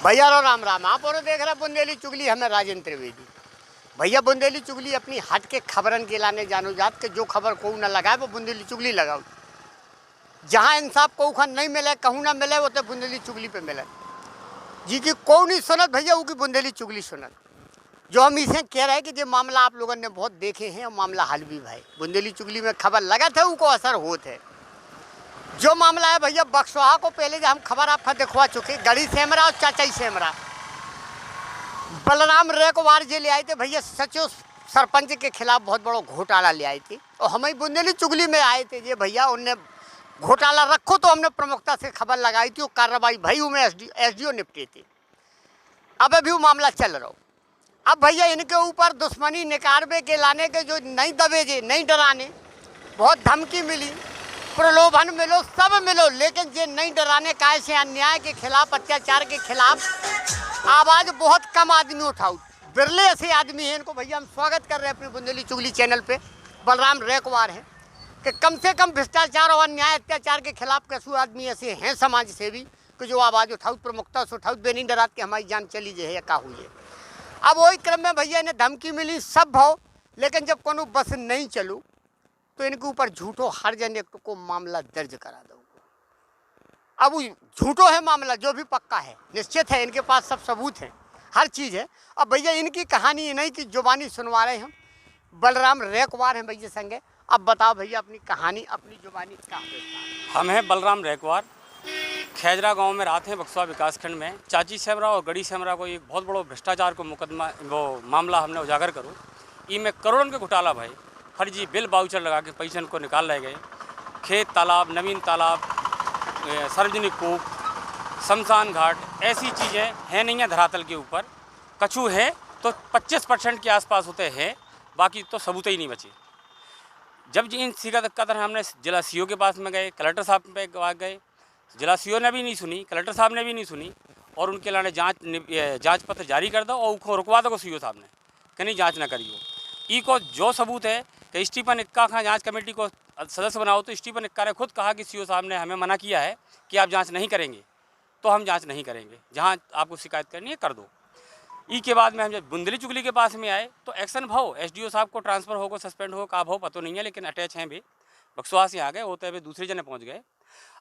भैया रो राम राम। आप और देख रहे बुंदेली चुगली, हमें राजेंद्र त्रिवेदी। भैया बुंदेली चुगली अपनी हट के खबरन के लाने जानो जात के जो खबर को न लगाए वो बुंदेली चुगली लगाओ। जहाँ इंसाफ को खन नहीं मिले, कहूँ ना मिले, वो तो बुंदेली चुगली पे मिले। जी की को नहीं सुनत भैया, वो की बुंदेली चुगली सुनत। जो हम इसे कह रहे हैं कि जो मामला आप लोगों ने बहुत देखे हैं और मामला हल भी भाई बुंदेली चुगली में खबर लगा था, उनको असर होते है। जो मामला है भैया बक्सवा को पहले जो हम खबर आपका दिखवा चुके, गढ़ी सेमरा और चाचाई सेमरा बलराम रेकवार जे ले आए थे भैया, सचो सरपंच के खिलाफ बहुत बड़ा घोटाला ले आए थे और हम ही बुंदेली चुगली में आए थे। ये भैया उनने घोटाला रखो तो हमने प्रमुखता से खबर लगाई थी और कार्रवाई भाई में एसडीओ निपटे थे। अब अभी वो मामला चल रहा हो। अब भैया इनके ऊपर दुश्मनी निकारबे के लाने के जो नहीं दबेजे, नहीं डराने, बहुत धमकी मिली, प्रलोभन मिलो, सब मिलो, लेकिन ये नहीं डराने का ऐसे अन्याय के खिलाफ, अत्याचार के खिलाफ आवाज़ बहुत कम आदमी उठाओ। बिरले ऐसे आदमी हैं, इनको भैया हम स्वागत कर रहे हैं अपनी बुंदेली चुगली चैनल पे। बलराम रेकवार हैं कि कम से कम भ्रष्टाचार और अन्याय अत्याचार के खिलाफ कैसे आदमी ऐसे हैं समाज सेवी कि जो आवाज़ उठाओ, प्रमुखता से उठाओ, बेनी डरात के हमारी जान चली जाए या का हुई है। अब वही क्रम में भैया इन्हें धमकी मिली, सब भाव, लेकिन जब कोनो बस नहीं चलू तो इनके ऊपर झूठो हरजन एक को मामला दर्ज करा दो। अब वो झूठो है मामला, जो भी पक्का है, निश्चित है, इनके पास सब सबूत हैं, हर चीज़ है। अब भैया इनकी कहानी नहीं की जुबानी सुनवा रहे हम, बलराम रेकवार हैं भैया संगे। अब बताओ भैया अपनी कहानी, अपनी जुबानी क्या। हम हैं बलराम रेकवार, खैजरा गांव में रहते हैं, बक्सवा विकासखंड में। चाची सेमरा और गढ़ी सेमरा को एक बहुत बड़ो भ्रष्टाचार को मुकदमा वो मामला हमने उजागर करो। इनमें करोड़ों के घोटाला भाई, फर्जी बिल बाउचर लगा के पैसे को निकाल लाए गए। खेत तालाब, नवीन तालाब, सार्वजनिक कूप, शमशान घाट, ऐसी चीज़ें हैं नहीं है धरातल के ऊपर। कछु है तो 25% के आसपास होते हैं, बाकी तो सबूत ही नहीं बचे। जब इन कदर हमने जिला सीओ के पास में गए, कलेक्टर साहब पे गए, जिला सीओ ने भी नहीं सुनी, कलेक्टर साहब ने भी नहीं सुनी और उनके लाने जांच पत्र जारी कर दो और उसको रुकवा दो सीओ साहब ने कि नहीं जाँच ना करियो। ई को जो सबूत है कि स्टीफन इक्का खां जांच कमेटी को सदस्य बनाओ, तो स्टीफन इक्का ने खुद कहा कि सीओ साहब ने हमें मना किया है कि आप जांच नहीं करेंगे, तो हम जांच नहीं करेंगे, जहां आपको शिकायत करनी है कर दो। ई के बाद में हम जब बुंदेली चुगली के पास में आए तो एक्शन भाव एसडीओ साहब को ट्रांसफ़र होगा, सस्पेंड हो का भाव पता नहीं है, लेकिन अटैच हैं भी, बक्सवा से आ गए, होते हुए दूसरे जने पहुँच गए।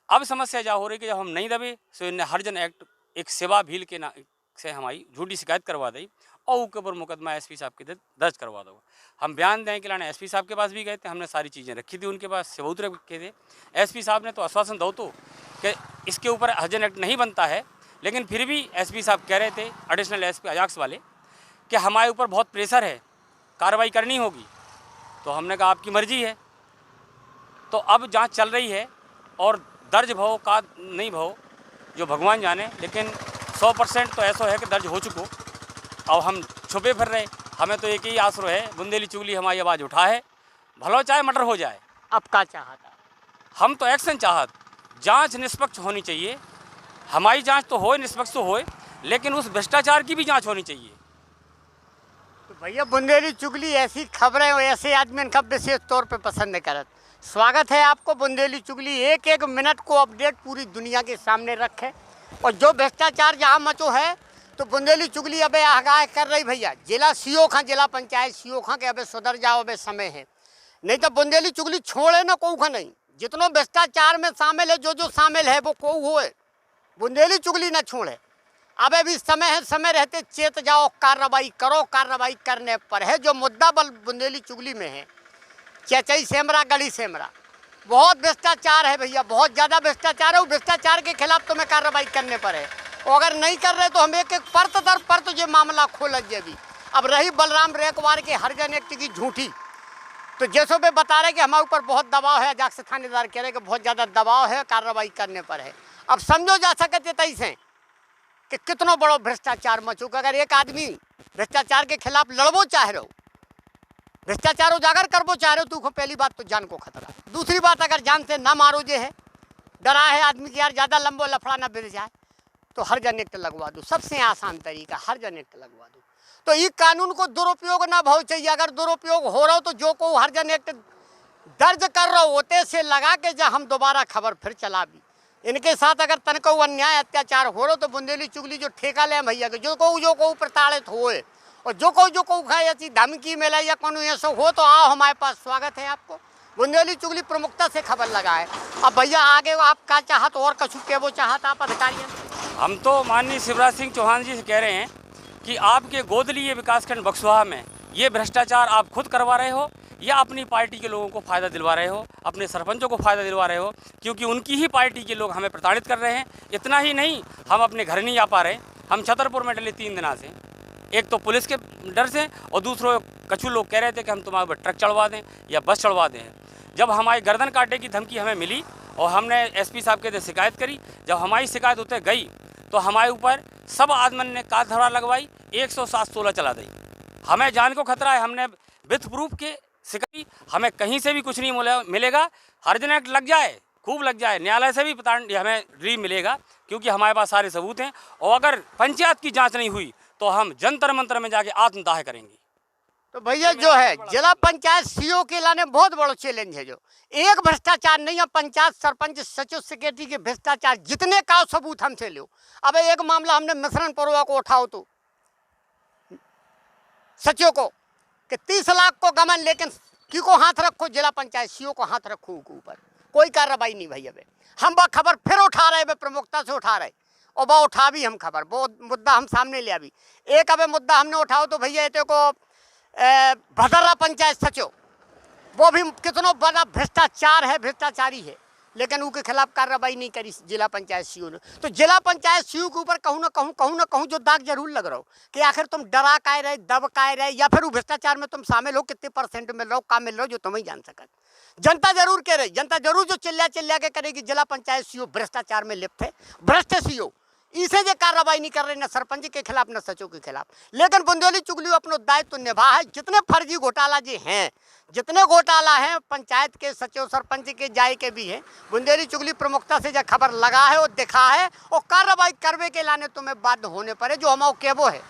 अब समस्या जा हो रही कि जब हम नहीं दबे तो इन्हें हरजन एक्ट एक सेवा भील के ना से हमारी झूठी शिकायत करवा दी और उसके ऊपर मुकदमा एसपी साहब के दर्ज करवा दो। हम बयान दें कि लाने एसपी साहब के पास भी गए थे, हमने सारी चीज़ें रखी थी उनके पास, सबूत रखे थे। एसपी साहब ने तो आश्वासन दो तो कि इसके ऊपर हरजन एक्ट नहीं बनता है, लेकिन फिर भी एसपी साहब कह रहे थे, एडिशनल एसपी अजाक्स वाले, कि हमारे ऊपर बहुत प्रेशर है, कार्रवाई करनी होगी। तो हमने कहा आपकी मर्जी है। तो अब जाँच चल रही है और दर्ज भाव का नहीं भाव जो भगवान जाने, लेकिन 100% तो ऐसा है कि दर्ज हो चुको और हम छुपे फिर रहे। हमें तो एक ही आसरो है, बुंदेली चुगली हमारी आवाज़ उठा है, भलो चाहे मर्डर हो जाए। अब क्या चाहता, हम तो एक्शन चाहत, जांच निष्पक्ष होनी चाहिए। हमारी जांच तो होए, निष्पक्ष तो होए, लेकिन उस भ्रष्टाचार की भी जांच होनी चाहिए। तो भैया बुंदेली चुगली ऐसी खबरें ऐसे आदमी का विशेष तौर पे पसंद करत। स्वागत है आपको बुंदेली चुगली, एक एक मिनट को अपडेट पूरी दुनिया के सामने रखे। और जो भ्रष्टाचार जहाँ मचो है तो बुंदेली चुगली अबे आगाह कर रही भैया, जिला सीओ खां, जिला पंचायत सीओ खां के अबे सुधर जाओ, अबे समय है, नहीं तो बुंदेली चुगली छोड़े ना कोऊ खां नहीं। जितनो भ्रष्टाचार में शामिल है, जो शामिल है वो कोऊ होए, बुंदेली चुगली ना छोड़े। अबे भी समय है, समय रहते चेत जाओ, कार्रवाई करो, कार्रवाई करने पर है। जो मुद्दा बल बुंदेली चुगली में है, चाचाई सेमरा, गढ़ी सेमरा, बहुत भ्रष्टाचार है भैया, बहुत ज़्यादा भ्रष्टाचार है। वो भ्रष्टाचार के खिलाफ तुम्हें कार्रवाई करने पर है, और अगर नहीं कर रहे तो हम एक एक परत दर परत जो मामला खोल भी। अब रही बलराम रेकवार के हरजन एक्ट की झूठी, तो जैसो पे बता रहे कि हमारे ऊपर बहुत दबाव है, अजाक्स थानेदार कह रहे कि बहुत ज़्यादा दबाव है, कार्रवाई करने पर है। अब समझो जा सकते तैसे कि कितनो बड़ो भ्रष्टाचार मचुक। अगर एक आदमी भ्रष्टाचार के खिलाफ लड़बो चाह रहे हो, भ्रष्टाचार उजागर करबो चाह रहे हो, तो पहली बात तो जान को खतरा। दूसरी बात, अगर जान से ना मारो जे है, डरा है आदमी कि यार ज़्यादा लंबो लफड़ा ना बिर जाए, तो हरजन एक्ट लगवा दो। सबसे आसान तरीका, हरजन एक्ट लगवा दो। तो ये कानून को दुरुपयोग ना भाव चाहिए। अगर दुरुपयोग हो रहा हो तो जो को हरजन एक्ट दर्ज कर रहो होते से लगा के जब हम दोबारा खबर फिर चला भी। इनके साथ अगर तनको अन्याय अत्याचार हो रहा तो बुंदेली चुगली जो ठेका ले भैया के जो को प्रताड़ित होए और जो को खाए ऐसी धमकी मिले या कोनो ऐसा हो तो आओ हमारे पास, स्वागत है आपको। बुंदेली चुगली प्रमुखता से खबर लगाए। अब भैया आगे आप क्या चाहत और कछु के वो चाहत आप अधिकारियों? हम तो माननीय शिवराज सिंह चौहान जी से कह रहे हैं कि आपके गोद लिए विकासखंड बक्सवा में ये भ्रष्टाचार आप खुद करवा रहे हो या अपनी पार्टी के लोगों को फ़ायदा दिलवा रहे हो, अपने सरपंचों को फ़ायदा दिलवा रहे हो, क्योंकि उनकी ही पार्टी के लोग हमें प्रताड़ित कर रहे हैं। इतना ही नहीं, हम अपने घर नहीं आ पा रहे। हम छतरपुर में डले 3 दिनों से, एक तो पुलिस के डर से और दूसरों कछु लोग कह रहे थे कि हम तुम्हारे ऊपर ट्रक चढ़वा दें या बस चढ़वा दें। जब हमारी गर्दन काटे की धमकी हमें मिली और हमने एसपी साहब के शिकायत करी, जब हमारी शिकायत उतर गई तो हमारे ऊपर सब आदमन ने काल धरा लगवाई, 107-16 चला दी। हमें जान को खतरा है। हमने विथ प्रूफ के शिकायत, हमें कहीं से भी कुछ नहीं मिलेगा। हर्जन एक्ट लग जाए, खूब लग जाए, न्यायालय से भी पता हमें री मिलेगा, क्योंकि हमारे पास सारे सबूत हैं। और अगर पंचायत की जांच नहीं हुई तो हम जंतर मंतर में जाके आत्मदाह करेंगे। तो भैया जो है जिला पंचायत सीओ के लाने बहुत बड़ा चैलेंज है। जो एक भ्रष्टाचार नहीं है, पंचायत सरपंच सचिव सेक्रेटरी के भ्रष्टाचार जितने का सबूत हमसे लो। अब एक मामला हमने मिश्रण परुआ को उठाओ तो सचिव को कि 30 लाख को गमन, लेकिन की को हाथ रखो, जिला पंचायत सीओ को हाथ रखो के ऊपर, कोई कार्रवाई नहीं भैया। हम वह खबर फिर उठा रहे, वे प्रमुखता से उठा रहे और वह उठा भी हम खबर, वो मुद्दा हम सामने ले अभी। एक अब मुद्दा हमने उठाओ तो भैया ये को भदर्रा पंचायत सचिव, वो भी कितनों बड़ा भ्रष्टाचार है, भ्रष्टाचारी है, लेकिन उनके खिलाफ कार्रवाई नहीं करी जिला पंचायत सीओ ने। तो जिला पंचायत सीओ के ऊपर कहूँ ना कहूँ जो दाग जरूर लग रहा हो कि आखिर तुम डरा काय रहे, दब काय रहे, या फिर वो भ्रष्टाचार में तुम शामिल हो, कितने % मिल रहा हो, काम मिल रहा हो, जो तुम ही जान सकत। जनता जरूर कह रही, जनता जरूर जो चिल्ला के करेगी जिला पंचायत सीओ भ्रष्टाचार में लिप्त है, भ्रष्ट सीओ। इसे जो कार्रवाई नहीं कर रहे, न सरपंच के खिलाफ न सचिव के खिलाफ। लेकिन बुंदेली चुगली अपना दायित्व निभा है। जितने फर्जी घोटाला जी हैं, जितने घोटाला हैं पंचायत के सचिव सरपंच के जाय के भी है, बुंदेली चुगली प्रमुखता से जो खबर लगा है और दिखा है और कार्रवाई करवे के लाने तुम्हें बाध्य होने पड़े। जो हम केबो है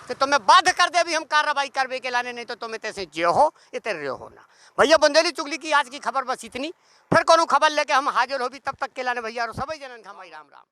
कि तुम्हें बाध्य कर दे भी हम कार्रवाई करवे के लाने, नहीं तो तुम्हें तैसे जे हो इतने रे हो ना। भैया बुंदेली चुगली की आज की खबर बस इतनी। फिर कोनो खबर लेके हम हाजिर हो भी, तब तक के लाने भैया और सभी जनन का राम राम।